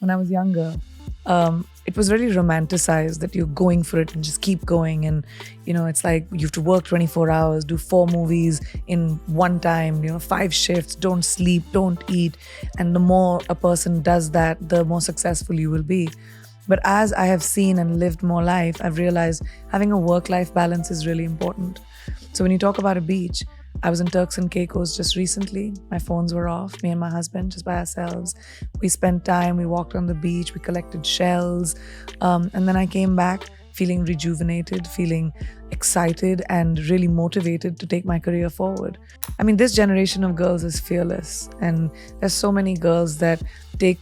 when I was younger, it was really romanticized that you're going for it and just keep going. And, it's like you have to work 24 hours, do 4 movies in one time, 5 shifts, don't sleep, don't eat. And the more a person does that, the more successful you will be. But as I have seen and lived more life, I've realized having a work-life balance is really important. So when you talk about a beach, I was in Turks and Caicos just recently. My phones were off, me and my husband, just by ourselves. We spent time, we walked on the beach, we collected shells. And then I came back feeling rejuvenated, feeling excited and really motivated to take my career forward. I mean, this generation of girls is fearless. And there's so many girls that take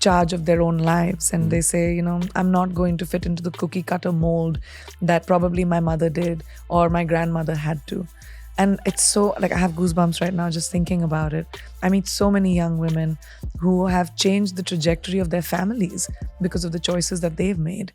charge of their own lives and they say, I'm not going to fit into the cookie cutter mold that probably my mother did or my grandmother had to. And it's so, I have goosebumps right now just thinking about it. I meet so many young women who have changed the trajectory of their families because of the choices that they've made.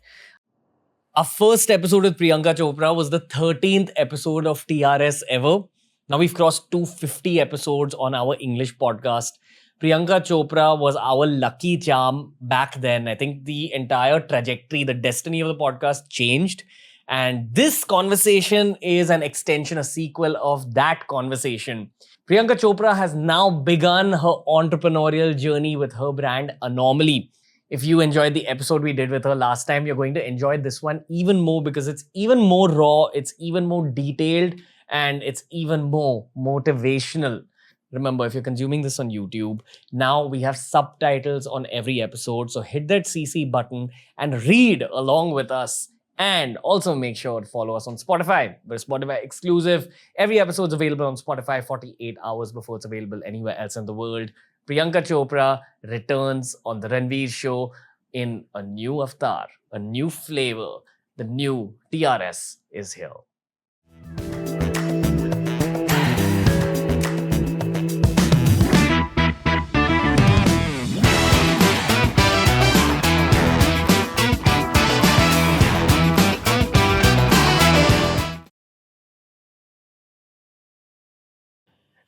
Our first episode with Priyanka Chopra was the 13th episode of TRS ever. Now we've crossed 250 episodes on our English podcast. Priyanka Chopra was our lucky charm back then. I think the entire trajectory, the destiny of the podcast changed. And this conversation is an extension, a sequel of that conversation. Priyanka Chopra has now begun her entrepreneurial journey with her brand Anomaly. If you enjoyed the episode we did with her last time, you're going to enjoy this one even more because it's even more raw, it's even more detailed, and it's even more motivational. Remember, if you're consuming this on YouTube, now we have subtitles on every episode. So hit that CC button and read along with us. And also make sure to follow us on Spotify. We're Spotify exclusive. Every episode's available on Spotify 48 hours before it's available anywhere else in the world. Priyanka Chopra returns on the Ranveer Show in a new avatar, a new flavor. The new TRS is here.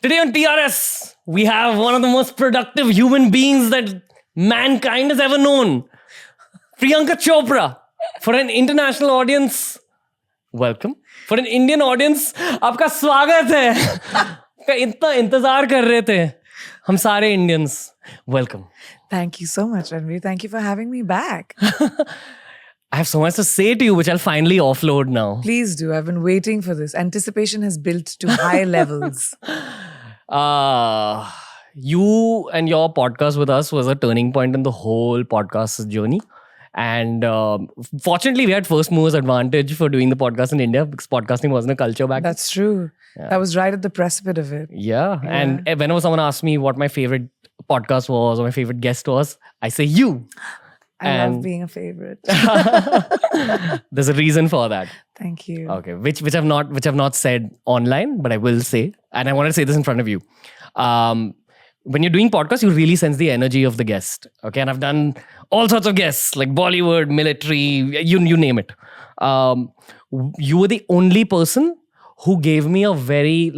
Today on TRS, we have one of the most productive human beings that mankind has ever known. Priyanka Chopra. For an international audience, welcome. For an Indian audience, आपका स्वागत है. आपका इतना इंतजार कर रहे थे. हम सारे Indians. Welcome. Thank you so much, Ranveer. Thank you for having me back. I have so much to say to you, which I'll finally offload now. Please do. I've been waiting for this. Anticipation has built to high levels. You and your podcast with us was a turning point in the whole podcast journey. And fortunately, we had first movers advantage for doing the podcast in India because podcasting wasn't a culture back then. That's true. Yeah. That was right at the precipice of it. Yeah. And whenever someone asks me what my favorite podcast was or my favorite guest was, I say you. I love being a favorite. There's a reason for that. Thank you. Okay, which I've not said online, but I will say, and I want to say this in front of you. When you're doing podcasts, you really sense the energy of the guest. Okay, and I've done all sorts of guests like Bollywood, military, you name it. You were the only person who gave me a very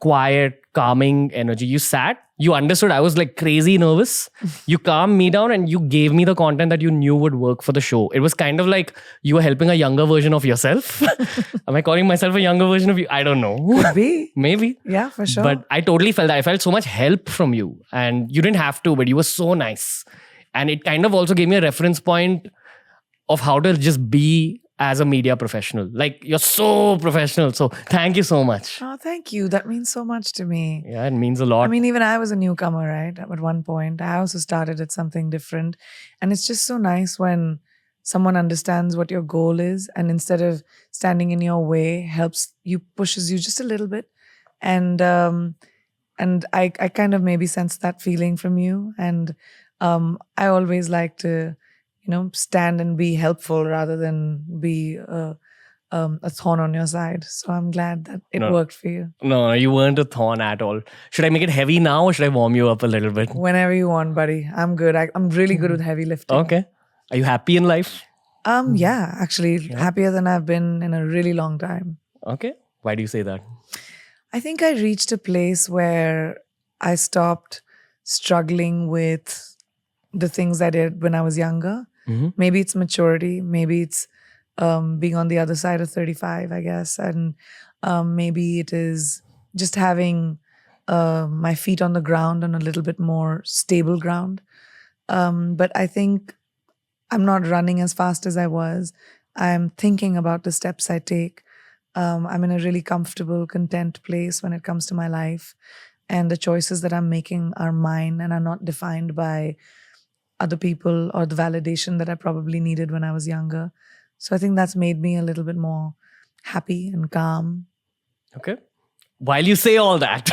quiet, calming energy. You sat. You understood I was crazy nervous. You calmed me down and you gave me the content that you knew would work for the show. It was kind of like you were helping a younger version of yourself. Am I calling myself a younger version of you? I don't know. Could be. Maybe. Yeah, for sure. But I totally felt that. I felt so much help from you. And you didn't have to, but you were so nice. And it kind of also gave me a reference point of how to just be as a media professional. You're so professional. So thank you so much. Oh, thank you. That means so much to me. Yeah, it means a lot. I mean, even I was a newcomer, right? At one point, I also started at something different. And it's just so nice when someone understands what your goal is and instead of standing in your way, pushes you just a little bit. And I kind of maybe sense that feeling from you. And I always like to stand and be helpful rather than be a thorn on your side. So I'm glad that it worked for you. No, you weren't a thorn at all. Should I make it heavy now or should I warm you up a little bit? Whenever you want, buddy. I'm good. I'm really good with heavy lifting. Okay. Are you happy in life? Yeah, actually happier than I've been in a really long time. Okay. Why do you say that? I think I reached a place where I stopped struggling with the things I did when I was younger. Mhm. Maybe it's maturity. Maybe it's being on the other side of 35, I guess. And maybe it is just having my feet on the ground on a little bit more stable ground. But I think I'm not running as fast as I was. I'm thinking about the steps I take. I'm in a really comfortable, content place when it comes to my life. And the choices that I'm making are mine and are not defined by other people or the validation that I probably needed when I was younger. So I think that's made me a little bit more happy and calm. Okay. While you say all that,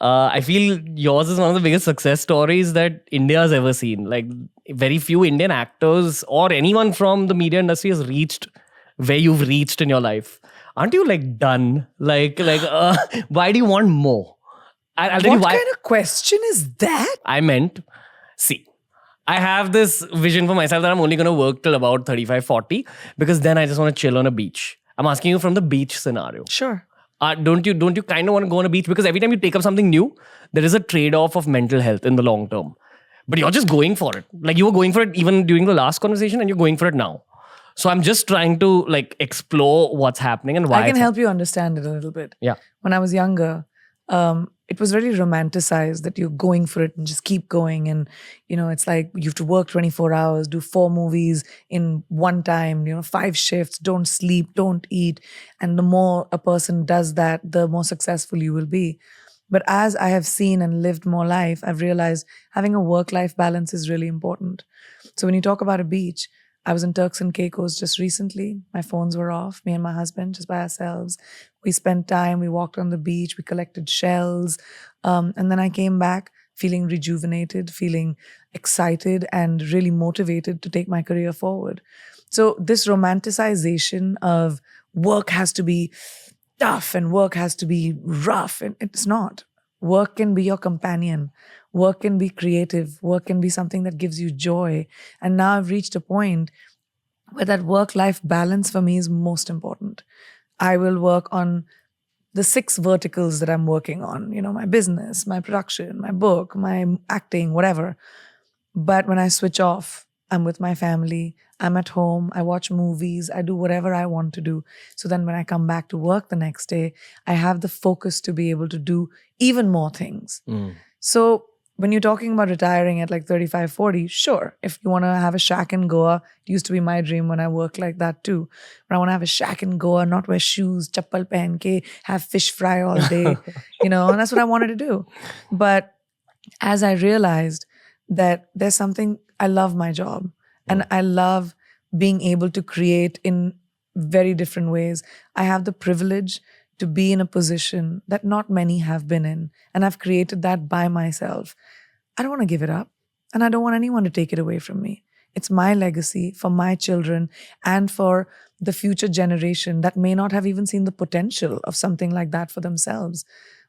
I feel yours is one of the biggest success stories that India has ever seen. Like, very few Indian actors or anyone from the media industry has reached where you've reached in your life. Aren't you like done? Why do you want more? I'll tell you What why. kind of question is that? I meant, see, I have this vision for myself that I'm only going to work till about 35, 40 because then I just want to chill on a beach. I'm asking you from the beach scenario. Sure. Don't you kind of want to go on a beach? Because every time you take up something new, there is a trade-off of mental health in the long term. But you're just going for it. Like you were going for it even during the last conversation and you're going for it now. So I'm just trying to like explore what's happening and why. I can help you understand it a little bit. Yeah. When I was younger, it was very romanticized that you're going for it and just keep going. And, it's like you have to work 24 hours, do 4 movies in one time, 5 shifts, don't sleep, don't eat. And the more a person does that, the more successful you will be. But as I have seen and lived more life, I've realized having a work-life balance is really important. So when you talk about a beach, I was in Turks and Caicos just recently. My phones were off, me and my husband, just by ourselves. We spent time, we walked on the beach, we collected shells. And then I came back feeling rejuvenated, feeling excited and really motivated to take my career forward. So this romanticization of work has to be tough and work has to be rough, and it's not. Work can be your companion. Work can be creative. Work can be something that gives you joy. And now I've reached a point where that work-life balance for me is most important. I will work on the 6 verticals that I'm working on, my business, my production, my book, my acting, whatever. But when I switch off, I'm with my family, I'm at home, I watch movies, I do whatever I want to do. So then when I come back to work the next day, I have the focus to be able to do even more things. So when you're talking about retiring at like 35, 40, sure. If you want to have a shack in Goa, it used to be my dream when I worked like that too. But I want to have a shack in Goa, not wear shoes, chappal pehen ke, have fish fry all day, and that's what I wanted to do. But as I realized that there's something, I love my job and I love being able to create in very different ways. I have the privilege to be in a position that not many have been in. And I've created that by myself. I don't want to give it up. And I don't want anyone to take it away from me. It's my legacy for my children and for the future generation that may not have even seen the potential of something like that for themselves.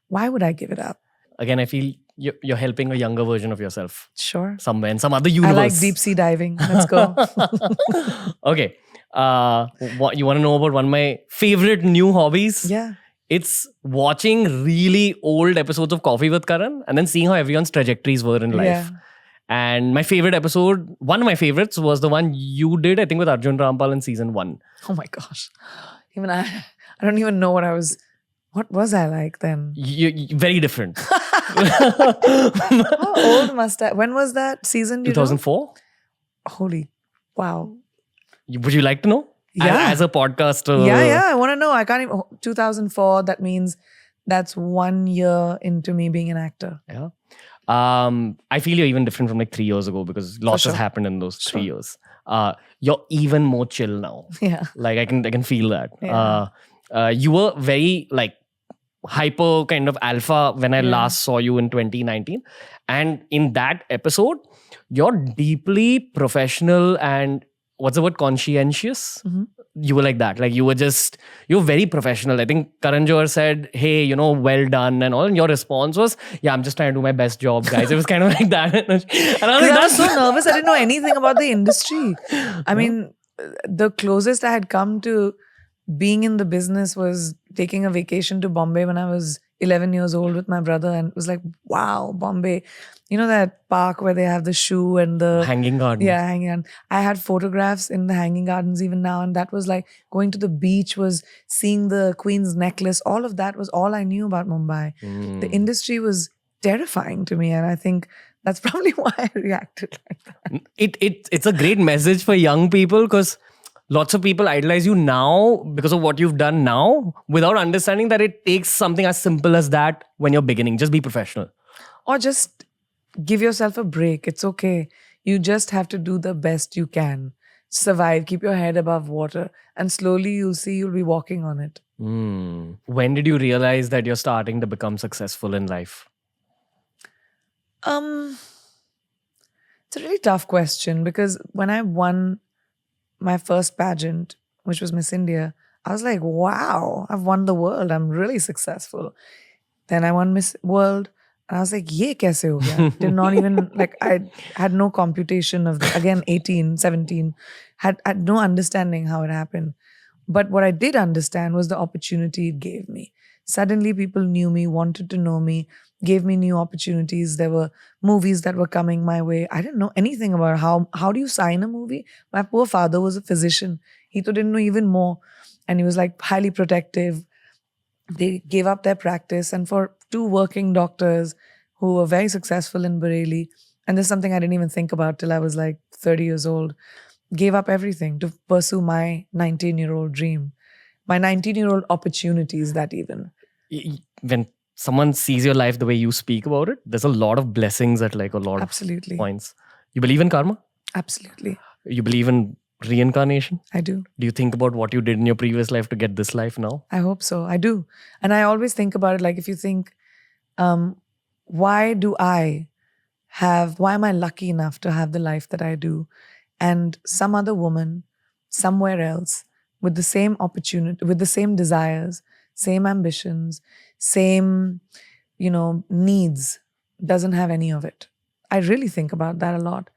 Why would I give it up? Again, I feel you're helping a younger version of yourself. Sure. Somewhere in some other universe. I like deep sea diving. Let's go. Okay. What you want to know about one of my favorite new hobbies? Yeah. It's watching really old episodes of Koffee with Karan and then seeing how everyone's trajectories were in life. Yeah. And my favorite episode, one of my favorites was the one you did, I think, with Arjun Rampal in season 1. Oh my gosh. Even I don't even know what was I like then? You very different. How old must I? When was that season? 2004? Holy, wow. Would you like to know? Yeah. As a podcaster. Yeah. I want to know. I can't even. 2004, that means that's 1 year into me being an actor. Yeah. I feel you're even different from like 3 years ago because lots has happened in those 3 years. You're even more chill now. Yeah. Like I can feel that. Yeah. You were very like hyper kind of alpha when I last saw you in 2019. And in that episode, you're deeply professional and what's the word? Conscientious. Mm-hmm. You were like that. Like you were very professional. I think Karan Johar said, hey, well done and all. And your response was, yeah, I'm just trying to do my best job, guys. It was kind of like that. And I was so nervous. I didn't know anything about the industry. I mean, the closest I had come to being in the business was taking a vacation to Bombay when I was 11 years old with my brother, and it was like, wow, Bombay. You know that park where they have the shoe and the Hanging gardens. Yeah, hanging on. I had photographs in the hanging gardens even now, and that was like going to the beach, was seeing the Queen's necklace. All of that was all I knew about Mumbai. The industry was terrifying to me, and I think that's probably why I reacted like that. It's a great message for young people, because lots of people idolize you now because of what you've done now, without understanding that it takes something as simple as that when you're beginning. Just be professional. Or just give yourself a break. It's okay. You just have to do the best you can. Survive, keep your head above water, and slowly you'll see you'll be walking on it. When did you realize that you're starting to become successful in life? It's a really tough question, because when I won my first pageant, which was Miss India, I was like, wow, I've won the world. I'm really successful. Then I won Miss World, and I was like, ye kaise ho gaya? Did not even, like, I had no computation of, again, 18, 17, had no understanding how it happened. But what I did understand was the opportunity it gave me. Suddenly people knew me, wanted to know me, gave me new opportunities. There were movies that were coming my way. I didn't know anything about how do you sign a movie. My poor father was a physician. He too didn't know even more. And he was like highly protective. They gave up their practice. And for two working doctors who were very successful in Bareilly, and this is something I didn't even think about till I was like 30 years old, gave up everything to pursue my 19-year-old dream, my 19-year-old opportunities that even. When someone sees your life the way you speak about it, there's a lot of blessings at like a lot Absolutely. of points. You believe in karma? Absolutely. You believe in reincarnation? I do. Do you think about what you did in your previous life to get this life now? I hope so. I do. And I always think about it like, if you think, why am I lucky enough to have the life that I do? And some other woman somewhere else with the same opportunity, with the same desires, same ambitions, same, needs, doesn't have any of it. I really think about that a lot.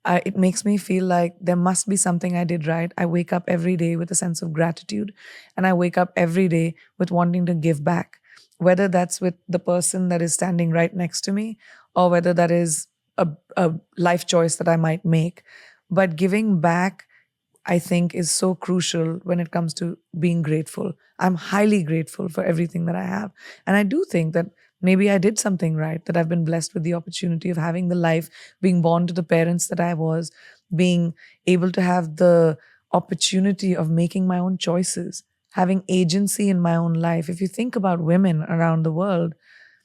It makes me feel like there must be something I did right. I wake up every day with a sense of gratitude, and I wake up every day with wanting to give back, whether that's with the person that is standing right next to me, or whether that is a life choice that I might make. But giving back, I think, is so crucial when it comes to being grateful. I'm highly grateful for everything that I have. And I do think that maybe I did something right, that I've been blessed with the opportunity of having the life, being born to the parents that I was, being able to have the opportunity of making my own choices, having agency in my own life. If you think about women around the world,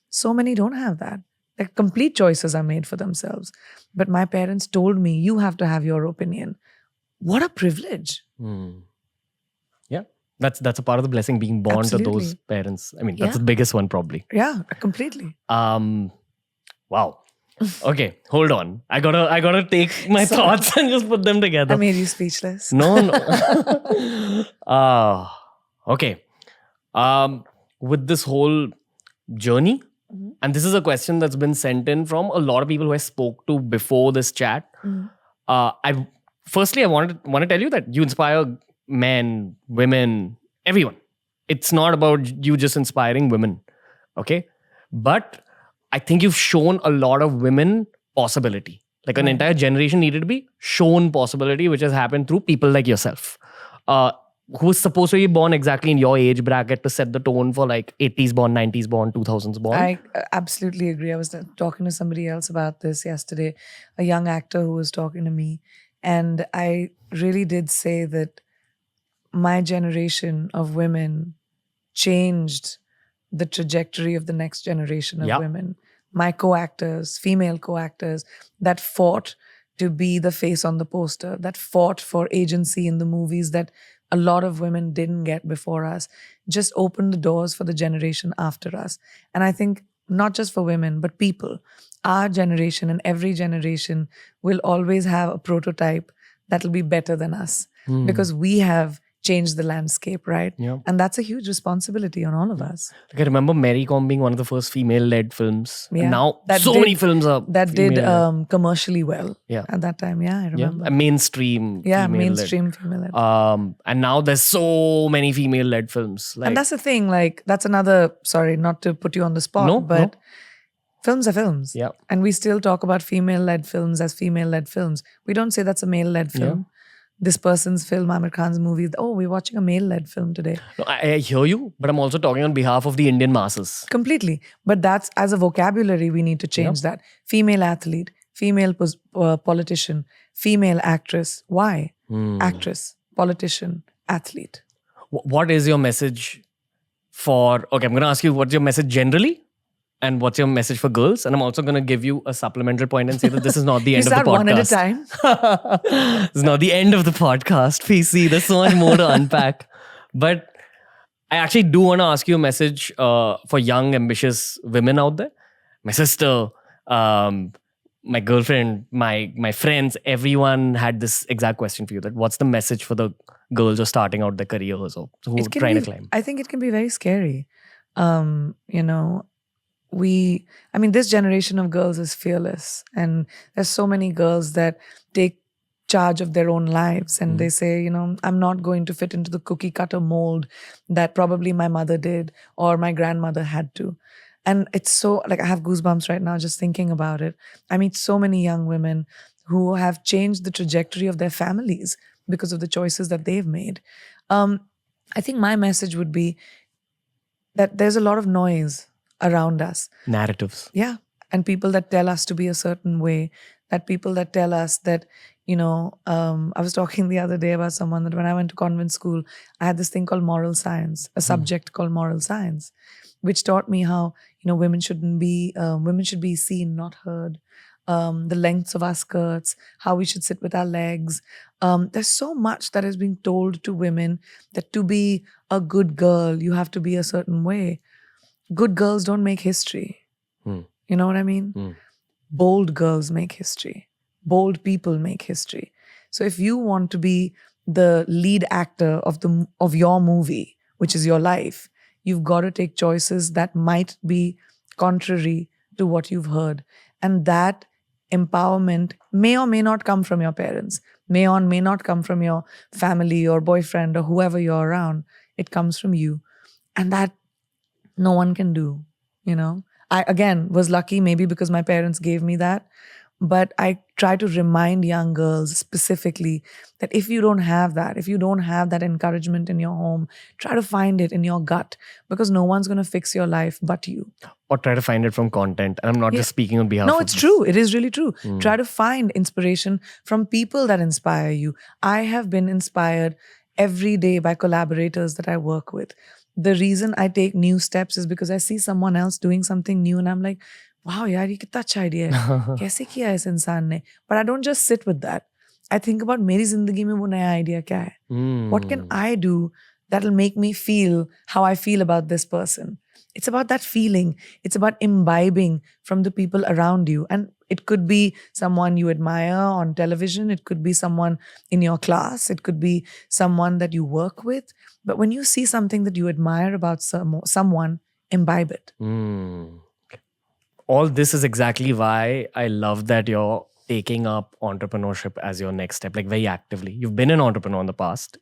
so many don't have that. Like, complete choices are made for themselves. But my parents told me, you have to have your opinion. What a privilege. Yeah, that's a part of the blessing, being born Absolutely. to those parents. I mean, that's Yeah. the biggest one probably. Yeah, completely. Wow. Okay, hold on. I gotta take my thoughts and just put them together. I made you speechless. No. Okay. With this whole journey, and this is a question that's been sent in from a lot of people who I spoke to before this chat. I want to tell you that you inspire men, women, everyone. It's not about you just inspiring women, okay? But I think you've shown a lot of women possibility. Like, an entire generation needed to be shown possibility, which has happened through people like yourself, who's supposed to be born exactly in your age bracket to set the tone for like 80s born, 90s born, 2000s born. I absolutely agree. I was talking to somebody else about this yesterday, a young actor who was talking to me. And I really did say that my generation of women changed the trajectory of the next generation of women. My co-actors, female co-actors, that fought to be the face on the poster, that fought for agency in the movies that a lot of women didn't get before us, just opened the doors for the generation after us. And I think not just for women, but people, our generation and every generation will always have a prototype that'll be better than us, because we have change the landscape, right? Yeah. And that's a huge responsibility on all of us. Like I remember Mary Kom being one of the first female-led films. Yeah. And now That so did- many films are That did female-led. commercially well Yeah. at that time. Yeah, I Yeah. remember. A mainstream female-led. Mainstream female-led. And now there's so many female-led films. Like, and that's the thing, like, that's another, sorry, not to put you on the spot, but films are films. Yeah. And we still talk about female-led films as female-led films. We don't say that's a male-led film. This person's film, Amir Khan's movie, oh, we're watching a male-led film today. No, I hear you, but I'm also talking on behalf of the Indian masses. Completely. But that's, as a vocabulary, we need to change that. Female athlete, female politician, female actress. Why? Actress, politician, athlete. What is your message for... Okay, I'm going to ask you, what's your message generally? And what's your message for girls? And I'm also going to give you a supplemental point and say that this is not the end of the podcast. One at a time. This is not the end of the podcast, PC. There's so much more to unpack. But I actually do want to ask you a message for young, ambitious women out there. My sister, my girlfriend, my friends, everyone had this exact question for you. That what's the message for the girls who are starting out their careers or who are trying to climb? I think it can be very scary. This generation of girls is fearless, and there's so many girls that take charge of their own lives and they say, I'm not going to fit into the cookie cutter mold that probably my mother did or my grandmother had to. And it's so, like, I have goosebumps right now just thinking about it. I meet so many young women who have changed the trajectory of their families because of the choices that they've made. I think my message would be that there's a lot of noise around us. Narratives. Yeah. And people that tell us to be a certain way, that people that tell us that, I was talking the other day about someone that when I went to convent school, I had this thing called moral science, a subject called moral science, which taught me how, women should be seen, not heard. The lengths of our skirts, how we should sit with our legs. There's so much that is being told to women that to be a good girl, you have to be a certain way. Good girls don't make history. You know what I mean? Bold girls make history. Bold people make history. So if you want to be the lead actor of your movie, which is your life, you've got to take choices that might be contrary to what you've heard. And that empowerment may or may not come from your parents, may or may not come from your family or boyfriend or whoever you're around. It comes from you. And that no one can do, I, again, was lucky maybe because my parents gave me that. But I try to remind young girls specifically that if you don't have that, if you don't have that encouragement in your home, try to find it in your gut, because no one's going to fix your life but you. Or try to find it from content. And I'm not just speaking on behalf of... No, it's true. It is really true. Try to find inspiration from people that inspire you. I have been inspired every day by collaborators that I work with. The reason I take new steps is because I see someone else doing something new and I'm like, wow, yaar, ye kitna acha idea hai. Kaise kiya is insaan ne? But I don't just sit with that. I think about meri zindagi mein wo naya idea kya hai? What can I do that'll make me feel how I feel about this person? It's about that feeling. It's about imbibing from the people around you. And it could be someone you admire on television. It could be someone in your class. It could be someone that you work with. But when you see something that you admire about someone, imbibe it. All this is exactly why I love that you're taking up entrepreneurship as your next step, like very actively. You've been an entrepreneur in the past,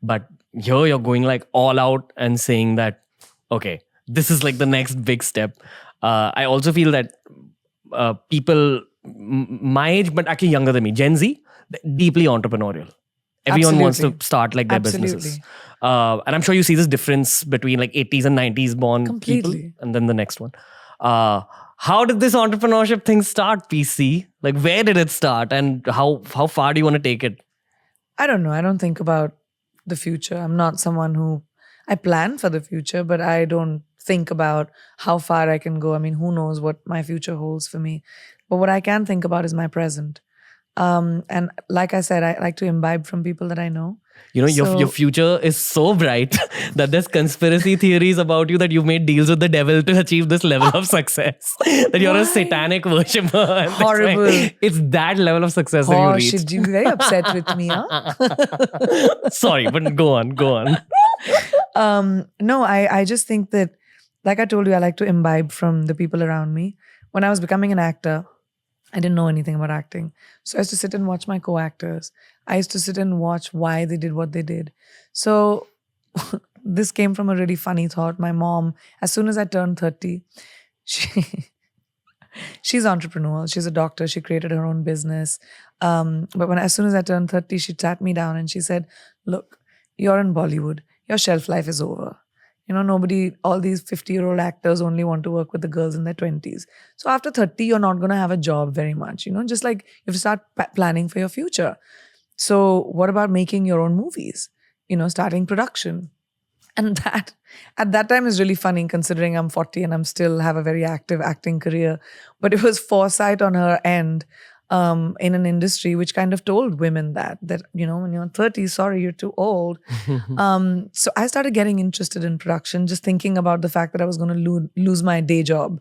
but here you're going like all out and saying that, okay, this is like the next big step. I also feel that people my age, but actually younger than me, Gen Z, deeply entrepreneurial. Everyone wants to start like their businesses. And I'm sure you see this difference between like 80s and 90s born people and then the next one. How did this entrepreneurship thing start, PC? Like, where did it start and how far do you want to take it? I don't know. I don't think about the future. I'm not someone who... I plan for the future, but I don't think about how far I can go. I mean, who knows what my future holds for me. But what I can think about is my present. And like I said, I like to imbibe from people that I know. You know, So- your future is so bright that there's conspiracy theories about you that you've made deals with the devil to achieve this level of success. That you're a Why? satanic worshipper. And that's why Horrible. It's that level of success that Oh, you reached. should you be very upset with me, huh? Sorry, but go on. No, I just think that, like I told you, I like to imbibe from the people around me. When I was becoming an actor, I didn't know anything about acting. So I used to sit and watch my co-actors. I used to sit and watch why they did what they did. So this came from a really funny thought. My mom, as soon as I turned 30, she's entrepreneurial. She's a doctor. She created her own business. But as soon as I turned 30, she sat me down and she said, look, you're in Bollywood. Your shelf life is over. You know, all these 50-year-old actors only want to work with the girls in their 20s. So after 30, you're not going to have a job very much. You know, just like you have to start planning for your future. So what about making your own movies? You know, starting production. And that, at that time, is really funny considering I'm 40 and I'm still have a very active acting career. But it was foresight on her end in an industry which kind of told women that, you know, when you're 30, sorry, you're too old. So I started getting interested in production, just thinking about the fact that I was going to lose my day job.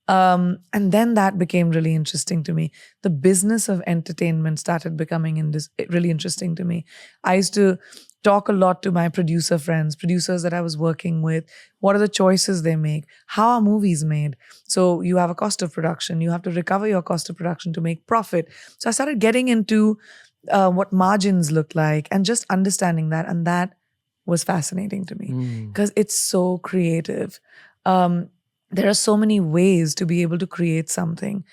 And then that became really interesting to me. The business of entertainment started becoming really interesting to me. I used to talk a lot to my producer friends, producers that I was working with. What are the choices they make? How are movies made? So you have a cost of production. You have to recover your cost of production to make profit. So I started getting into what margins look like and just understanding that. And that was fascinating to me because it's so creative. There are so many ways to be able to create something.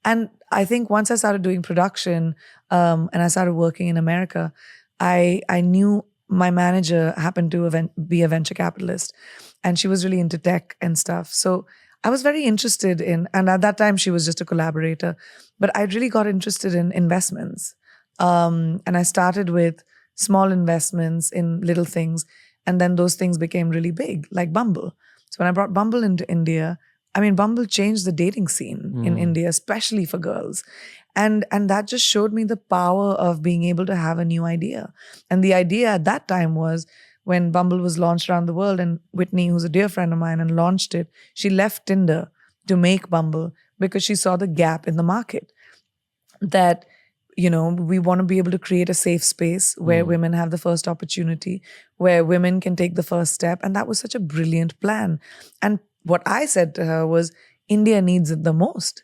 And I think once I started doing production and I started working in America, I knew my manager happened to be a venture capitalist and she was really into tech and stuff. So I was very interested in, and at that time she was just a collaborator, but I really got interested in investments. And I started with small investments in little things. And then those things became really big, like Bumble. So when I brought Bumble into India, I mean, Bumble changed the dating scene in India, especially for girls. And that just showed me the power of being able to have a new idea. And the idea at that time was when Bumble was launched around the world, and Whitney, who's a dear friend of mine and launched it, she left Tinder to make Bumble because she saw the gap in the market. That, you know, we want to be able to create a safe space where women have the first opportunity, where women can take the first step. And that was such a brilliant plan. And what I said to her was, India needs it the most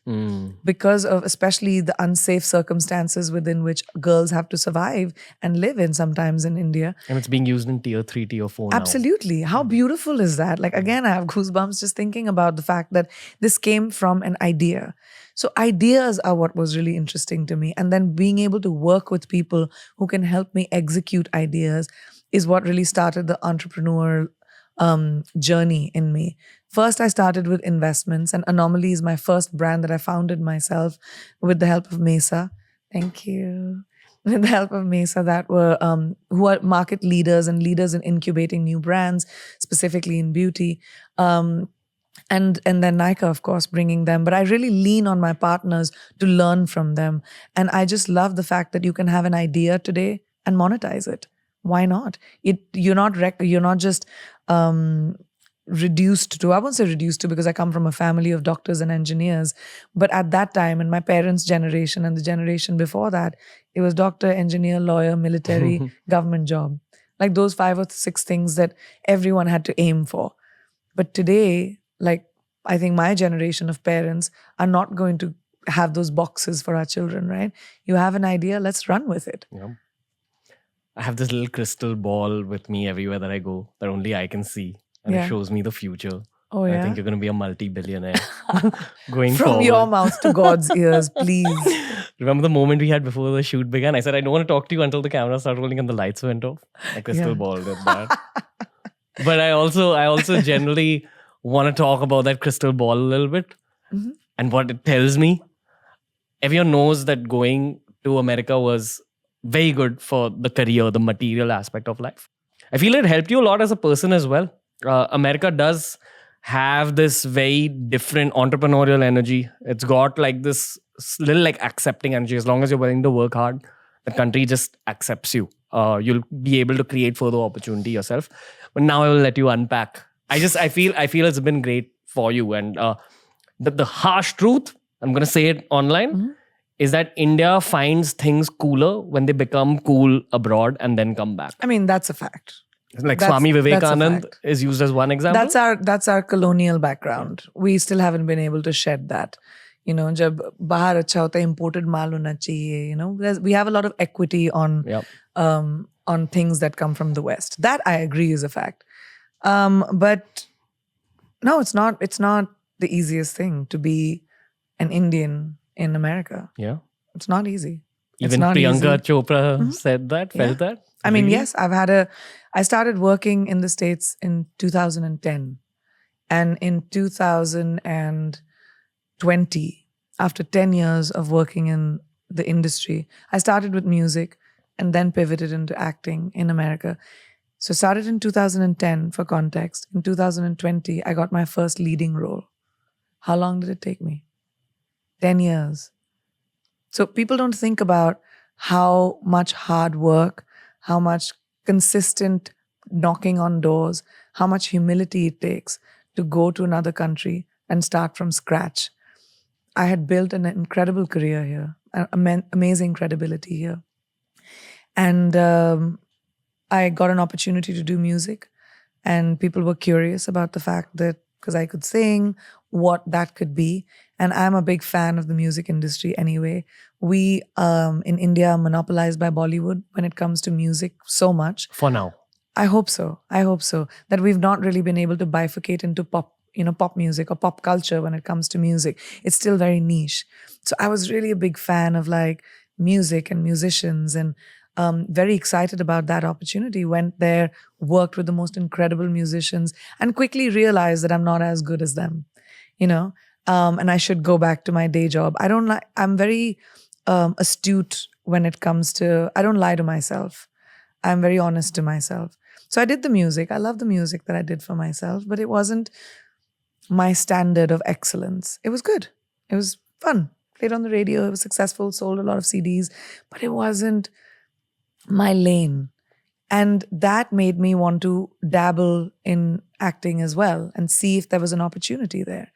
because of especially the unsafe circumstances within which girls have to survive and live in sometimes in India. And it's being used in tier 3, tier 4 now. Absolutely. How beautiful is that? Like, again, I have goosebumps just thinking about the fact that this came from an idea. So ideas are what was really interesting to me. And then being able to work with people who can help me execute ideas is what really started the entrepreneurial journey in me. First, I started with investments, and Anomaly is my first brand that I founded myself with the help of Mesa. Thank you. With the help of Mesa, that were who are market leaders and leaders in incubating new brands, specifically in beauty. And then Nykaa, of course, bringing them. But I really lean on my partners to learn from them. And I just love the fact that you can have an idea today and monetize it. Why not? You're not just reduced to, I won't say reduced to because I come from a family of doctors and engineers, but at that time in my parents' generation and the generation before that, it was doctor, engineer, lawyer, military, government job. Like those 5 or 6 things that everyone had to aim for. But today, like I think my generation of parents are not going to have those boxes for our children, right? You have an idea, let's run with it. Yeah. I have this little crystal ball with me everywhere that I go that only I can see. And it shows me the future. Oh, yeah? I think you're going to be a multi-billionaire going From forward. your mouth to God's ears, please. Remember the moment we had before the shoot began? I said, I don't want to talk to you until the camera started rolling and the lights went off. My crystal ball did that. But I also generally want to talk about that crystal ball a little bit. And what it tells me. Everyone knows that going to America was very good for the career, the material aspect of life. I feel it helped you a lot as a person as well. America does have this very different entrepreneurial energy. It's got like this little like accepting energy. As long as you're willing to work hard, the country just accepts you. You'll be able to create further opportunity yourself. But now I will let you unpack. I feel it's been great for you. And the harsh truth, I'm gonna say it online, is that India finds things cooler when they become cool abroad and then come back. I mean, that's a fact. Like That's- Swami that's a Vivekanand fact. is used as one example. That's our colonial background. We still haven't been able to shed that. जब बाहर अच्छा होता है, imported माल होना चाहिए. We have a lot of equity on Yep. on things that come from the West. That I agree is a fact. But no, it's not. It's not the easiest thing to be an Indian in America. Yeah. It's not easy. Even Priyanka Chopra said that, felt that. I mean, Really? yes, I started working in the States in 2010. And in 2020, after 10 years of working in the industry, I started with music and then pivoted into acting in America. So started in 2010 for context. In 2020, I got my first leading role. How long did it take me? 10 years. So people don't think about how much hard work, how much consistent knocking on doors, how much humility it takes to go to another country and start from scratch. I had built an incredible career here, amazing credibility here. And I got an opportunity to do music, and people were curious about the fact that, because I could sing, what that could be. And I'm a big fan of the music industry anyway. We in India are monopolized by Bollywood when it comes to music so much. For now. I hope so. That we've not really been able to bifurcate into pop music or pop culture when it comes to music. It's still very niche. So I was really a big fan of like music and musicians, and very excited about that opportunity. Went there, worked with the most incredible musicians, and quickly realized that I'm not as good as them, and I should go back to my day job. I'm very astute when it comes to, I don't lie to myself. I'm very honest to myself. So I did the music. I love the music that I did for myself, but it wasn't my standard of excellence. It was good. It was fun. Played on the radio. It was successful. Sold a lot of CDs, but it wasn't my lane. And that made me want to dabble in acting as well and see if there was an opportunity there.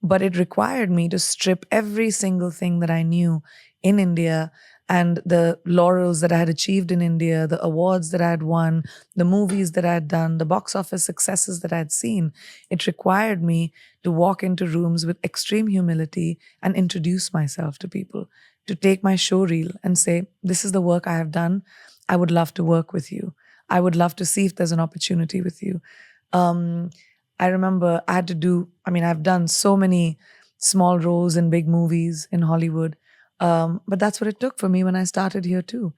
But it required me to strip every single thing that I knew in India and the laurels that I had achieved in India, the awards that I had won, the movies that I had done, the box office successes that I had seen. It required me to walk into rooms with extreme humility and introduce myself to people, to take my show reel and say, this is the work I have done. I would love to work with you. I would love to see if there's an opportunity with you. I remember I've done so many small roles in big movies in Hollywood. But that's what it took for me when I started here too.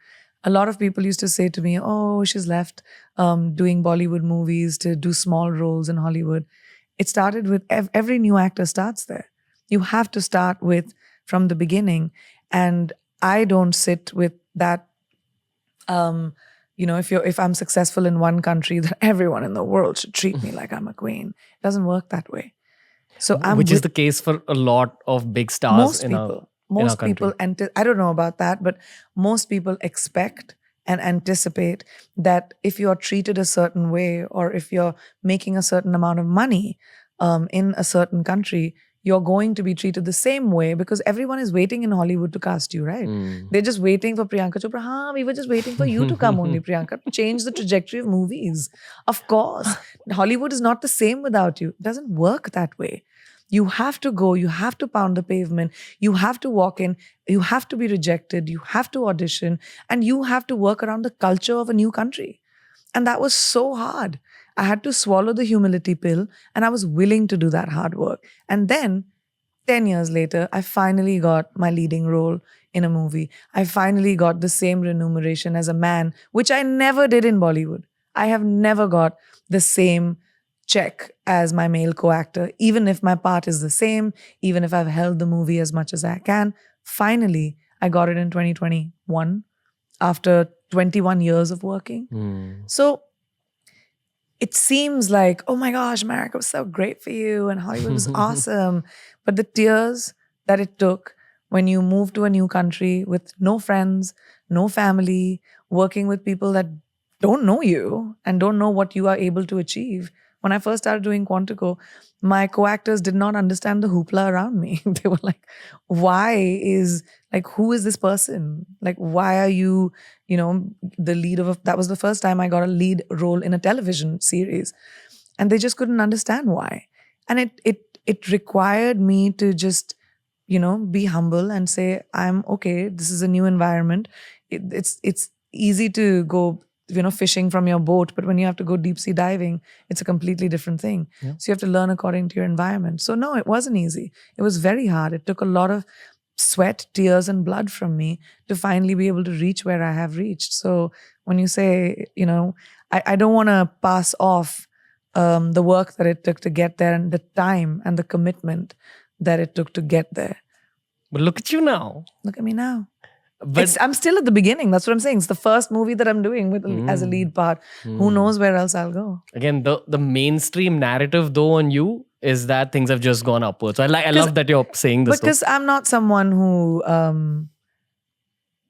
A lot of people used to say to me, oh, she's left doing Bollywood movies to do small roles in Hollywood. It started with every new actor starts there. You have to start with from the beginning. And I don't sit with that, if I'm successful in one country, then everyone in the world should treat me like I'm a queen. It doesn't work that way. So Which is the case for a lot of big stars most in people. our Most country. people, I don't know about that, but most people expect and anticipate that if you're treated a certain way or if you're making a certain amount of money in a certain country, you're going to be treated the same way because everyone is waiting in Hollywood to cast you, right? They're just waiting for Priyanka Chopra. We were just waiting for you to come only, Priyanka, to change the trajectory of movies. Of course, Hollywood is not the same without you. It doesn't work that way. You have to go, you have to pound the pavement, you have to walk in, you have to be rejected, you have to audition, and you have to work around the culture of a new country. And that was so hard. I had to swallow the humility pill, and I was willing to do that hard work. And then 10 years later, I finally got my leading role in a movie. I finally got the same remuneration as a man, which I never did in Bollywood. I have never got the same check as my male co-actor, even if my part is the same, even if I've held the movie as much as I can. Finally, I got it in 2021 after 21 years of working. So it seems like, oh my gosh, America was so great for you and Hollywood was awesome. But the tears that it took when you move to a new country with no friends, no family, working with people that don't know you and don't know what you are able to achieve. When I first started doing Quantico, my co-actors did not understand the hoopla around me. They were like, who is this person? Like, why are you, the lead of that was the first time I got a lead role in a television series. And they just couldn't understand why. And it required me to just, be humble and say, I'm okay. This is a new environment. It's easy to go, fishing from your boat, but when you have to go deep sea diving, it's a completely different thing. Yeah. So you have to learn according to your environment. So no, it wasn't easy. It was very hard. It took a lot of sweat, tears, and blood from me to finally be able to reach where I have reached. So when you say, I don't want to pass off the work that it took to get there and the time and the commitment that it took to get there. But look at you now. Look at me now. But I'm still at the beginning. That's what I'm saying. It's the first movie that I'm doing with as a lead part. Who knows where else I'll go? Again, the mainstream narrative though on you is that things have just gone upwards. So I love that you're saying this. Because I'm not someone who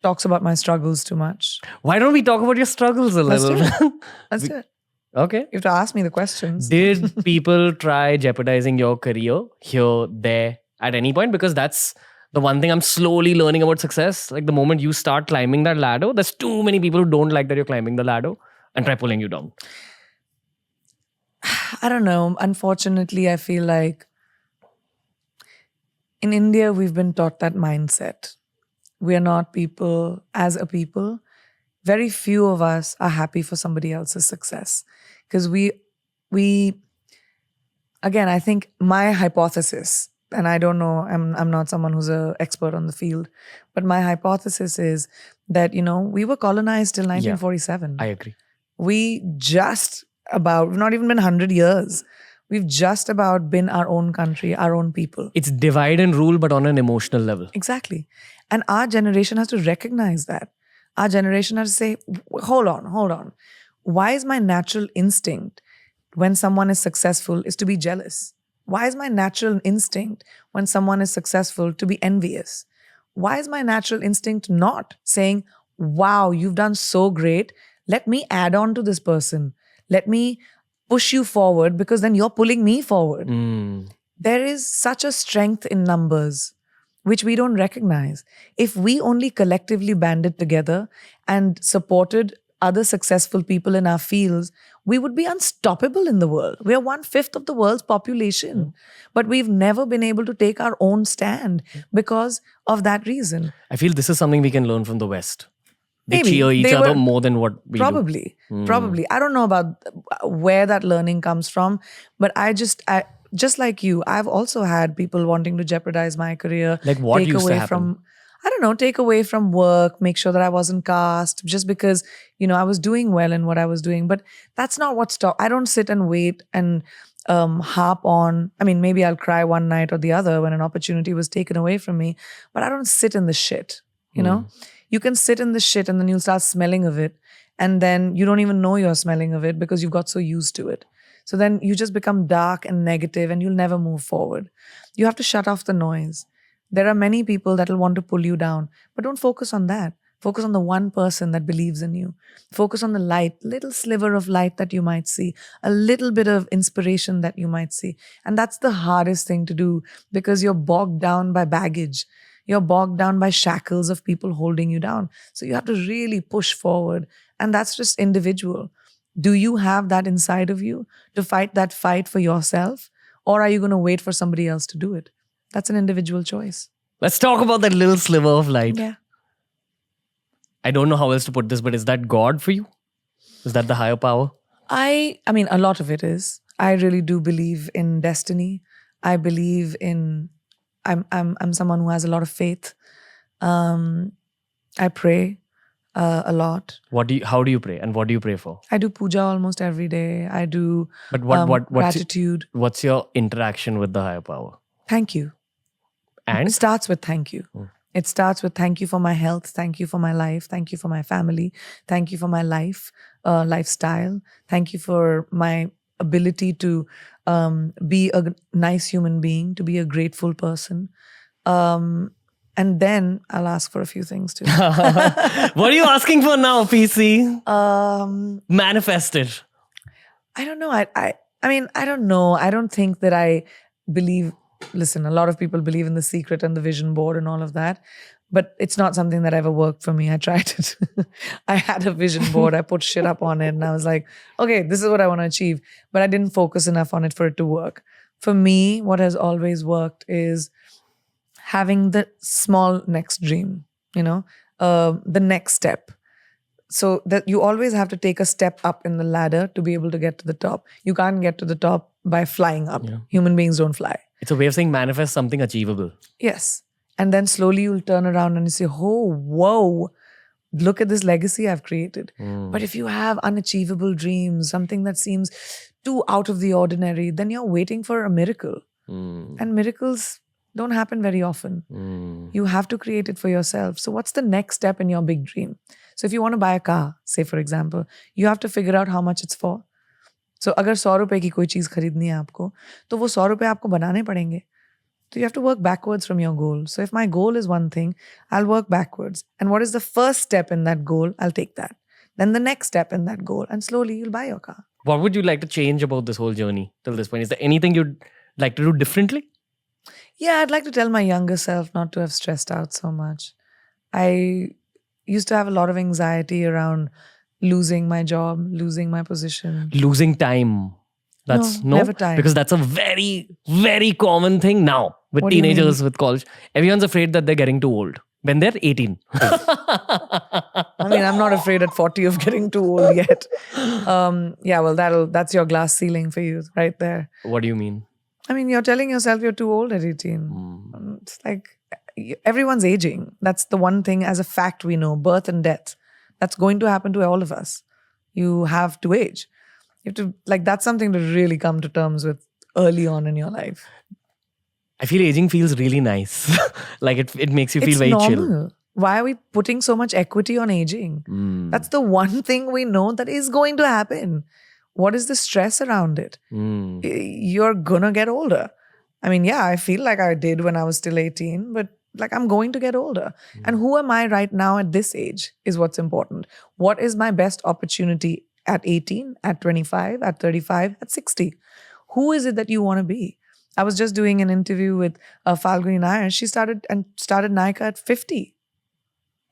talks about my struggles too much. Why don't we talk about your struggles a Let's little? do it. Let's do it. Okay. You have to ask me the questions. Did people try jeopardizing your career here, there, at any point? Because that's the one thing I'm slowly learning about success. Like the moment you start climbing that ladder, there's too many people who don't like that you're climbing the ladder and try pulling you down. I don't know. Unfortunately, I feel like in India, we've been taught that mindset. We are not people as a people. Very few of us are happy for somebody else's success. Because again, I think my hypothesis, and I don't know, I'm not someone who's an expert on the field, but my hypothesis is that, we were colonized till 1947. I agree. We've not even been 100 years. We've just about been our own country, our own people. It's divide and rule, but on an emotional level. Exactly. And our generation has to recognize that. Our generation has to say, hold on. Why is my natural instinct when someone is successful is to be jealous? Why is my natural instinct when someone is successful to be envious? Why is my natural instinct not saying, wow, you've done so great. Let me add on to this person. Let me push you forward because then you're pulling me forward. There is such a strength in numbers, which we don't recognize. If we only collectively banded together and supported other successful people in our fields, we would be unstoppable in the world. We are 1/5 of the world's population. But we've never been able to take our own stand because of that reason. I feel this is something we can learn from the West. They Maybe. cheer each They other were- more than what we do. Probably. I don't know about where that learning comes from, but I just like you, I've also had people wanting to jeopardize my career. Like what take used to away happen? from, I don't know, take away from work, make sure that I wasn't cast just because, I was doing well in what I was doing. But that's not what I don't sit and wait and harp on. I mean, maybe I'll cry one night or the other when an opportunity was taken away from me, but I don't sit in the shit, You can sit in the shit and then you'll start smelling of it. And then you don't even know you're smelling of it because you've got so used to it. So then you just become dark and negative and you'll never move forward. You have to shut off the noise. There are many people that will want to pull you down, but don't focus on that. Focus on the one person that believes in you. Focus on the light, little sliver of light that you might see, a little bit of inspiration that you might see. And that's the hardest thing to do because you're bogged down by baggage. You're bogged down by shackles of people holding you down. So you have to really push forward. And that's just individual. Do you have that inside of you to fight that fight for yourself? Or are you going to wait for somebody else to do it? That's an individual choice. Let's talk about that little sliver of light. Yeah. I don't know how else to put this, but is that God for you? Is that the higher power? I mean, a lot of it is. I really do believe in destiny. I believe in, I'm someone who has a lot of faith. I pray a lot. How do you pray and what do you pray for? I do puja almost every day. I do But what's gratitude. What's your interaction with the higher power? Thank you. And It starts with thank you. It starts with thank you for my health, thank you for my life, thank you for my family, thank you for my lifestyle, thank you for my ability to be a nice human being, to be a grateful person. And then I'll ask for a few things too. What are you asking for now, PC? Manifest it. I don't know. I mean, I don't know. I don't think that I believe. Listen, a lot of people believe in the secret and the vision board and all of that, but it's not something that ever worked for me. I tried it. I had a vision board. I put shit up on it, and I was like, okay, this is what I want to achieve. But I didn't focus enough on it for it to work. For me, what has always worked is having the small next dream. The next step. So that you always have to take a step up in the ladder to be able to get to the top. You can't get to the top by flying up. Yeah. Human beings don't fly. It's a way of saying manifest something achievable. Yes. And then slowly you'll turn around and you say, oh, whoa, look at this legacy I've created. But if you have unachievable dreams, something that seems too out of the ordinary, then you're waiting for a miracle. And miracles don't happen very often. You have to create it for yourself. So what's the next step in your big dream? So if you want to buy a car, say for example, you have to figure out how much it's for. So अगर 100 रुपए की कोई चीज़ खरीदनी है आपको, तो वो 100 रुपए आपको बनाने पड़ेंगे. So you have to work backwards from your goal. So if my goal is one thing, I'll work backwards. And what is the first step in that goal? I'll take that. Then the next step in that goal. And slowly you'll buy your car. What would you like to change about this whole journey till this point? Is there anything you'd like to do differently? Yeah, I'd like to tell my younger self not to have stressed out so much. I used to have a lot of anxiety around losing my job, losing my position. Losing time. That's never time. Because that's a very, very common thing now with What do you teenagers, with college. Everyone's afraid that they're getting too old when they're 18. I mean, I'm not afraid at 40 of getting too old yet. Yeah, well, that's your glass ceiling for you right there. What do you mean? I mean, you're telling yourself you're too old at 18. It's like everyone's aging. That's the one thing as a fact we know, birth and death. That's going to happen to all of us. You have to age. You have to, that's something to really come to terms with early on in your life. I feel aging feels really nice. It makes you feel It's very normal. chill. Why are we putting so much equity on aging? That's the one thing we know that is going to happen. What is the stress around it? You're gonna get older. I mean, yeah, I feel like I did when I was still 18, but I'm going to get older. And who am I right now at this age is what's important. What is my best opportunity at 18, at 25, at 35, at 60? Who is it that you want to be? I was just doing an interview with Falguni Nair. She started Nykaa at 50.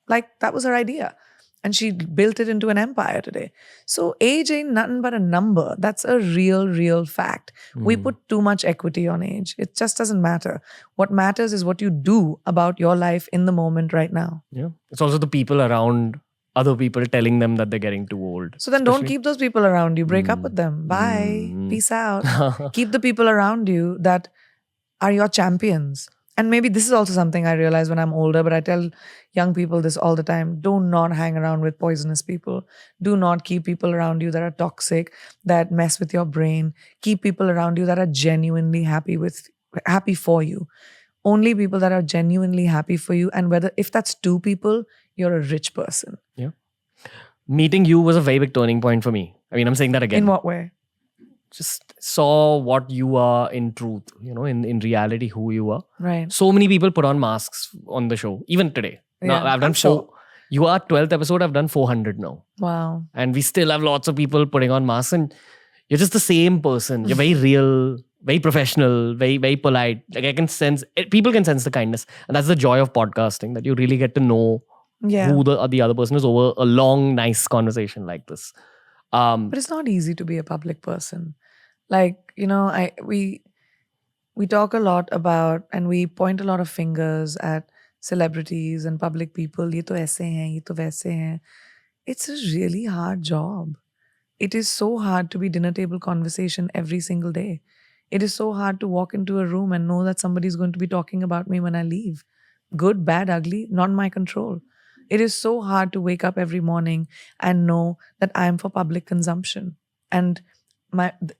That was her idea. And she built it into an empire today. So age ain't nothing but a number. That's a real fact. We put too much equity on age. It just doesn't matter. What matters is what you do about your life in the moment right now. Yeah. It's also the people around other people telling them that they're getting too old. So then don't keep those people around you. Break up with them. Bye. Peace out. Keep the people around you that are your champions. And maybe this is also something I realize when I'm older, but I tell young people this all the time. Do not hang around with poisonous people. Do not keep people around you that are toxic, that mess with your brain. Keep people around you that are genuinely happy for you. Only people that are genuinely happy for you. And if that's 2 people, you're a rich person. Yeah. Meeting you was a very big turning point for me. I mean, I'm saying that again. In what way? Just saw what you are in truth, in reality, who you are. Right. So many people put on masks on the show, even today. Now, I've done 4. You are 12th episode, I've done 400 now. Wow. And we still have lots of people putting on masks, and you're just the same person. You're very real, very professional, very, very polite. I can sense, people can sense the kindness. And that's the joy of podcasting, that you really get to know who the other person is over a long, nice conversation like this. But it's not easy to be a public person. We talk a lot about, and we point a lot of fingers at celebrities and public people. Ye to aise hain, ye to waise hain. It's a really hard job. It is so hard to be dinner table conversation every single day. It is so hard to walk into a room and know that somebody's going to be talking about me when I leave. Good, bad, ugly, not in my control. It is so hard to wake up every morning and know that I am for public consumption. And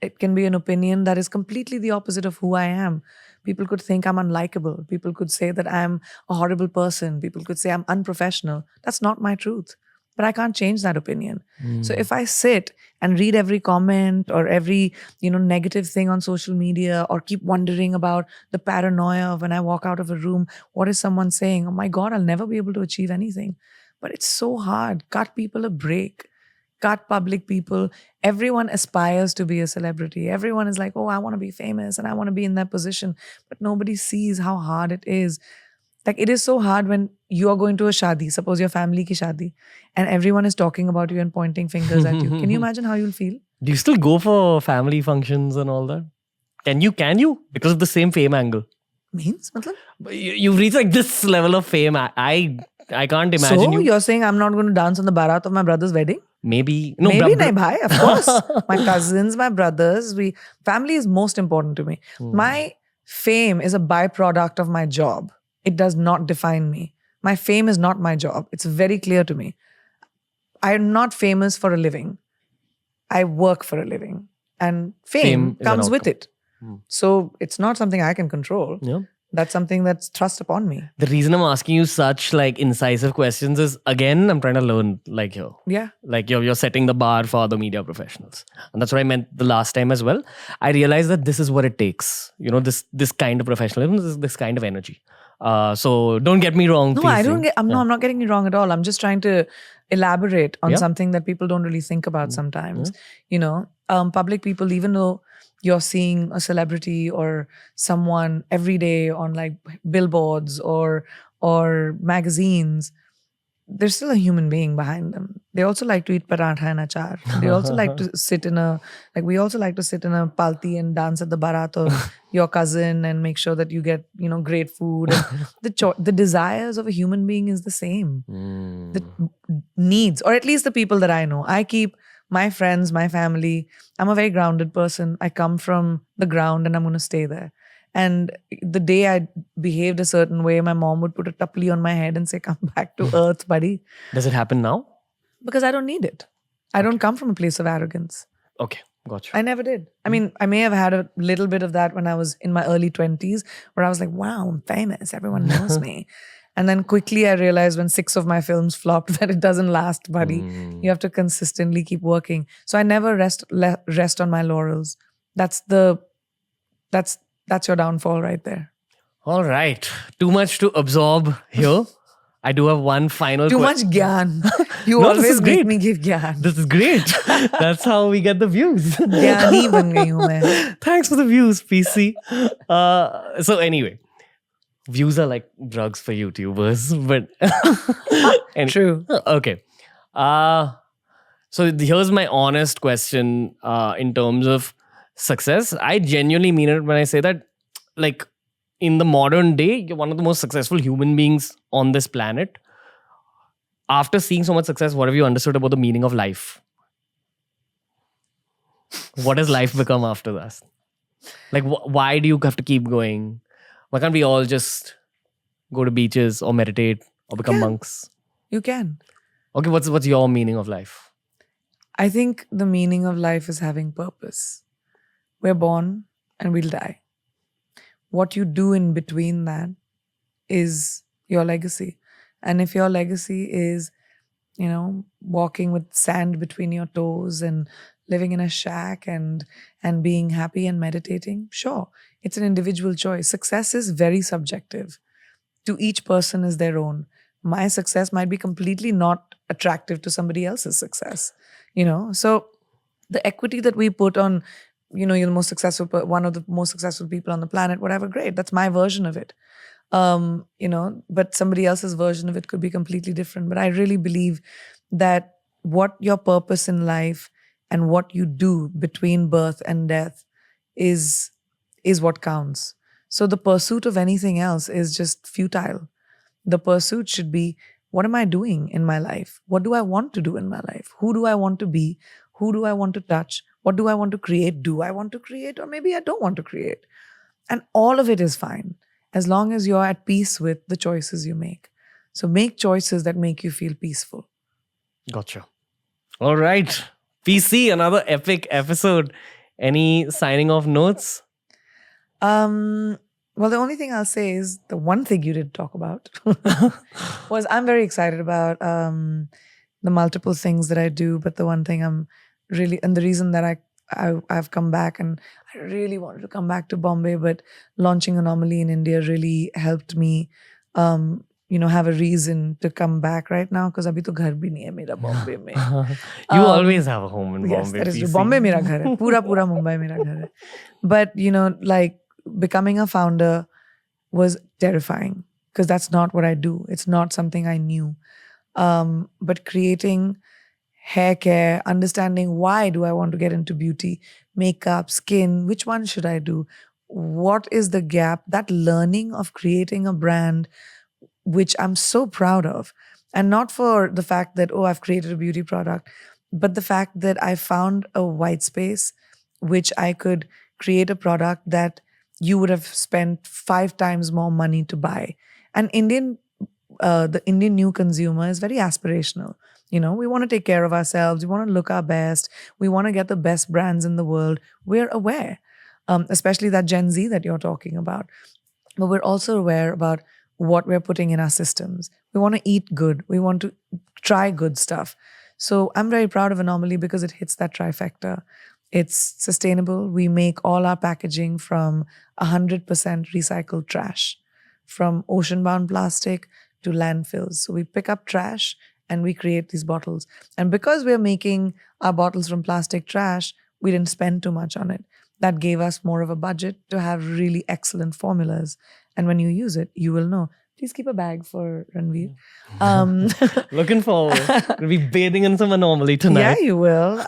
it can be an opinion that is completely the opposite of who I am. People could think I'm unlikable. People could say that I'm a horrible person. People could say I'm unprofessional. That's not my truth. but I can't change that opinion. So if I sit and read every comment or every, negative thing on social media, or keep wondering about the paranoia of when I walk out of a room, what is someone saying? Oh my God, I'll never be able to achieve anything. But it's so hard. Cut people a break. Cut public people. Everyone aspires to be a celebrity. Everyone is like, oh, I want to be famous and I want to be in that position. But nobody sees how hard it is. Like, it is so hard when you are going to a shadi, suppose your family ki shadi, and everyone is talking about you and pointing fingers at you. Can you imagine how you'll feel? Do you still go for family functions and all that? Can you? Because of the same fame angle. Means? Matlab? You've reached like this level of fame. I can't imagine So, you. you're saying I'm not going to dance on the barat of my brother's wedding? Maybe. No, Maybe nahi bhai, of course. My cousins, my brothers, family is most important to me. My fame is a byproduct of my job. It does not define me. My fame is not my job. It's very clear to me. I am not famous for a living. I work for a living. And fame comes with it. So it's not something I can control. Yeah. That's something that's thrust upon me. The reason I'm asking you such like incisive questions is, again, I'm trying to learn like here. Yeah. Like you're setting the bar for other media professionals. And that's what I meant the last time as well. I realized that this is what it takes. This kind of professionalism, this kind of energy. So don't get me wrong. No, I'm not getting you wrong at all. I'm just trying to elaborate on something that people don't really think about sometimes. Public people, even though you're seeing a celebrity or someone every day on like billboards or magazines, there's still a human being behind them. They also like to eat paratha and achar. They also like to sit we also like to sit in a palti and dance at the barat of your cousin and make sure that you get, great food. And the desires of a human being is the same. The needs, or at least the people that I know. I keep my friends, my family. I'm a very grounded person. I come from the ground and I'm going to stay there. And the day I behaved a certain way, my mom would put a tapli on my head and say, come back to earth, buddy. Does it happen now? Because I don't need it. I don't come from a place of arrogance. Okay, gotcha. I never did. I mean, I may have had a little bit of that when I was in my early 20s, where I was like, wow, I'm famous. Everyone knows me. And then quickly I realized when 6 of my films flopped that it doesn't last, buddy. You have to consistently keep working. So I never rest on my laurels. That's your downfall right there. All right. Too much to absorb here. I do have one final Too much gyan. You always make me give gyan. This is great. That's how we get the views. Gyani ban gayi hu main. Thanks for the views, PC. So anyway, views are like drugs for YouTubers, but True. Okay. So here's my honest question in terms of success. I genuinely mean it when I say that, like, in the modern day, you're one of the most successful human beings on this planet. After seeing so much success, what have you understood about the meaning of life? What has life become after that? Like, why do you have to keep going? Why can't we all just go to beaches or meditate or become monks? You can. Okay, what's your meaning of life? I think the meaning of life is having purpose. We're born and we'll die. What you do in between that is your legacy. And if your legacy is, walking with sand between your toes and living in a shack and being happy and meditating, sure, it's an individual choice. Success is very subjective. To each person is their own. My success might be completely not attractive to somebody else's success. So the equity that we put on, you're the most successful, one of the most successful people on the planet, whatever, great. That's my version of it. But somebody else's version of it could be completely different. But I really believe that what your purpose in life and what you do between birth and death is what counts. So the pursuit of anything else is just futile. The pursuit should be, what am I doing in my life? What do I want to do in my life? Who do I want to be? Who do I want to touch? What do I want to create? Do I want to create? Or maybe I don't want to create. And all of it is fine, as long as you're at peace with the choices you make. So make choices that make you feel peaceful. Gotcha. All right. PC, another epic episode. Any signing off notes? Well, the only thing I'll say is the one thing you didn't talk about was I'm very excited about the multiple things that I do, but the one thing I'm really, and the reason that I've come back, and I really wanted to come back to Bombay, but launching Anomaly in India really helped me, have a reason to come back right now, because abhi to ghar bhi nahi hai mera Bombay mein. You always have a home in Yes, Bombay. that is true. PC. Bombay mera ghar hai. Pura Mumbai mera ghar hai. But, like becoming a founder was terrifying, because that's not what I do. It's not something I knew. But creating hair care, understanding why do I want to get into beauty, makeup, skin, which one should I do? What is the gap? That learning of creating a brand, which I'm so proud of. And not for the fact that, oh, I've created a beauty product, but the fact that I found a white space which I could create a product that you would have spent 5 times more money to buy. And the Indian new consumer is very aspirational. We want to take care of ourselves. We want to look our best. We want to get the best brands in the world. We're aware, especially that Gen Z that you're talking about. But we're also aware about what we're putting in our systems. We want to eat good. We want to try good stuff. So I'm very proud of Anomaly because it hits that trifecta. It's sustainable. We make all our packaging from 100% recycled trash, from ocean-bound plastic to landfills. So we pick up trash and we create these bottles. And because we're making our bottles from plastic trash, we didn't spend too much on it. That gave us more of a budget to have really excellent formulas. And when you use it, you will know. Please keep a bag for Ranveer. Looking forward. We'll be bathing in some Anomaly tonight. Yeah, you will.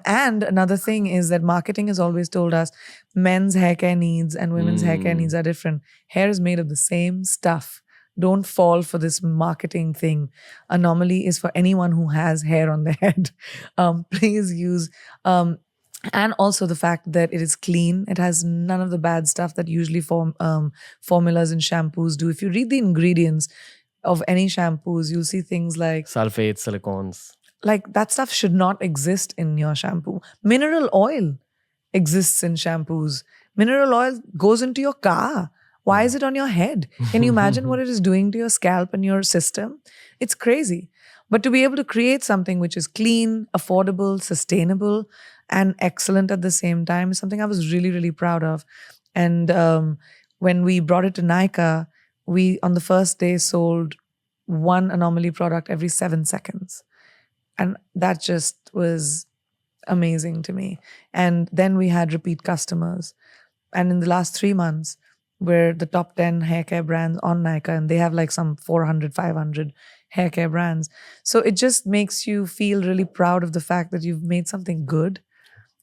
And another thing is that marketing has always told us men's hair care needs and women's hair care needs are different. Hair is made of the same stuff. Don't fall for this marketing thing. Anomaly is for anyone who has hair on their head. Please use... and also the fact that it is clean. It has none of the bad stuff that usually formulas and shampoos do. If you read the ingredients of any shampoos, you'll see things like... sulfates, silicones. Like that stuff should not exist in your shampoo. Mineral oil exists in shampoos. Mineral oil goes into your car. Why is it on your head? Can you imagine what it is doing to your scalp and your system? It's crazy. But to be able to create something which is clean, affordable, sustainable, and excellent at the same time is something I was really, really proud of. And when we brought it to Nykaa, we, on the first day, sold 1 Anomaly product every 7 seconds. And that just was amazing to me. And then we had repeat customers. And in the last 3 months, we're the top 10 hair care brands on Nykaa, and they have like some 400, 500 hair care brands. So it just makes you feel really proud of the fact that you've made something good.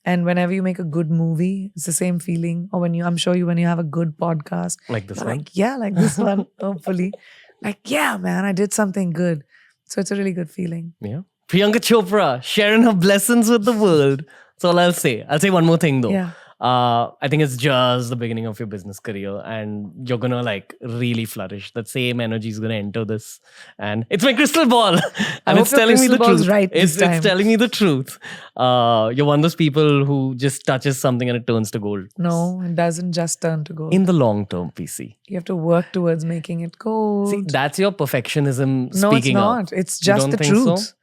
And whenever you make a good movie, it's the same feeling. Or when you have a good podcast. Like this one? Like, yeah, like this one, hopefully. Like, yeah, man, I did something good. So it's a really good feeling. Yeah. Priyanka Chopra sharing her blessings with the world. That's all I'll say. I'll say one more thing though. Yeah. I think it's just the beginning of your business career and you're gonna like really flourish. That same energy is gonna enter this. And it's my crystal ball. And it's telling me the truth. Right it's telling me the truth. You're one of those people who just touches something and it turns to gold. No, it doesn't just turn to gold. In the long term, PC. You have to work towards making it gold. See, that's your perfectionism No, speaking it's out. not. It's just the truth. So?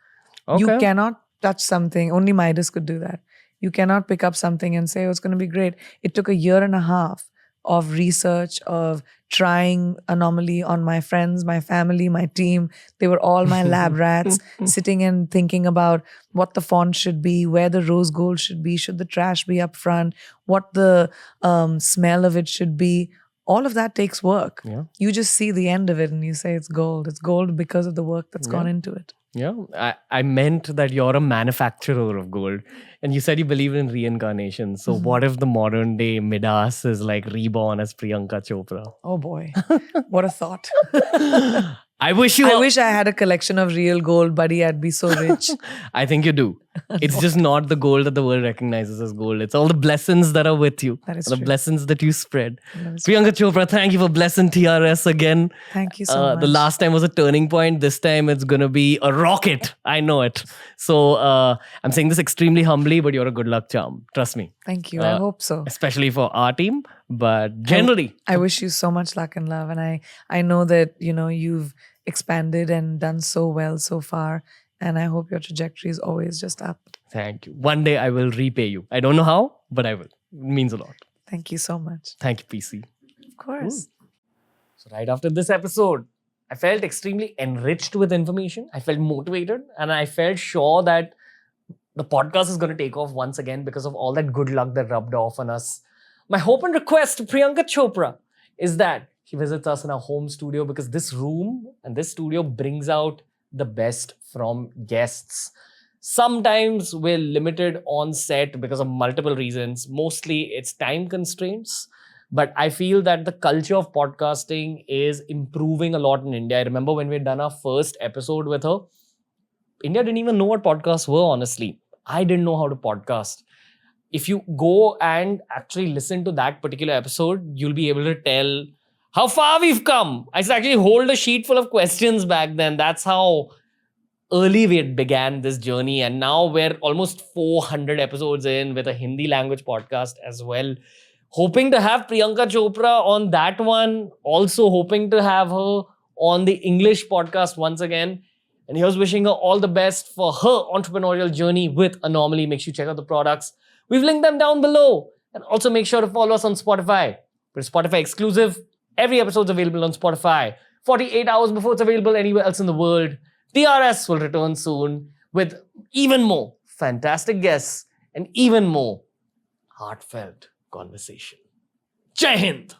Okay. You cannot touch something. Only Midas could do that. You cannot pick up something and say, oh, it's going to be great. It took 1.5 years of research, of trying Anomaly on my friends, my family, my team. They were all my lab rats, sitting and thinking about what the font should be, where the rose gold should be, should the trash be up front, what the smell of it should be. All of that takes work. Yeah. You just see the end of it and you say it's gold. It's gold because of the work that's gone into it. Yeah, I meant that you're a manufacturer of gold. And you said you believe in reincarnation. So what if the modern day Midas is like reborn as Priyanka Chopra? Oh boy, what a thought. I wish I had a collection of real gold, buddy. I'd be so rich. I think you do. It's just not the gold that the world recognizes as gold. It's all the blessings that are with you. That is the true. blessings that you spread. Priyanka Chopra, thank you for blessing TRS again. Thank you so much. The last time was a turning point. This time it's going to be a rocket. I know it. So I'm saying this extremely humbly, but you're a good luck charm. Trust me. Thank you. I hope so. Especially for our team, but generally. I wish you so much luck and love. And I know that, you've expanded and done so well so far. And I hope your trajectory is always just up. Thank you. One day I will repay you. I don't know how, but I will. It means a lot. Thank you so much. Thank you, PC. Of course. So right after this episode, I felt extremely enriched with information. I felt motivated and I felt sure that the podcast is going to take off once again because of all that good luck that rubbed off on us. My hope and request to Priyanka Chopra is that he visits us in our home studio because this room and this studio brings out the best from guests. Sometimes we're limited on set because of multiple reasons. Mostly it's time constraints. But I feel that the culture of podcasting is improving a lot in India. I remember when we had done our first episode with her, India didn't even know what podcasts were, honestly. I didn't know how to podcast. If you go and actually listen to that particular episode, you'll be able to tell how far we've come. I used to actually hold a sheet full of questions back then. That's how early we had began this journey. And now we're almost 400 episodes in with a Hindi language podcast as well. Hoping to have Priyanka Chopra on that one. Also hoping to have her on the English podcast once again. And here's wishing her all the best for her entrepreneurial journey with Anomaly. Make sure you check out the products. We've linked them down below. And also make sure to follow us on Spotify. We're Spotify exclusive. Every episode's available on Spotify 48 hours before it's available anywhere else in the world. TRS will return soon with even more fantastic guests and even more heartfelt conversation. Jai Hind!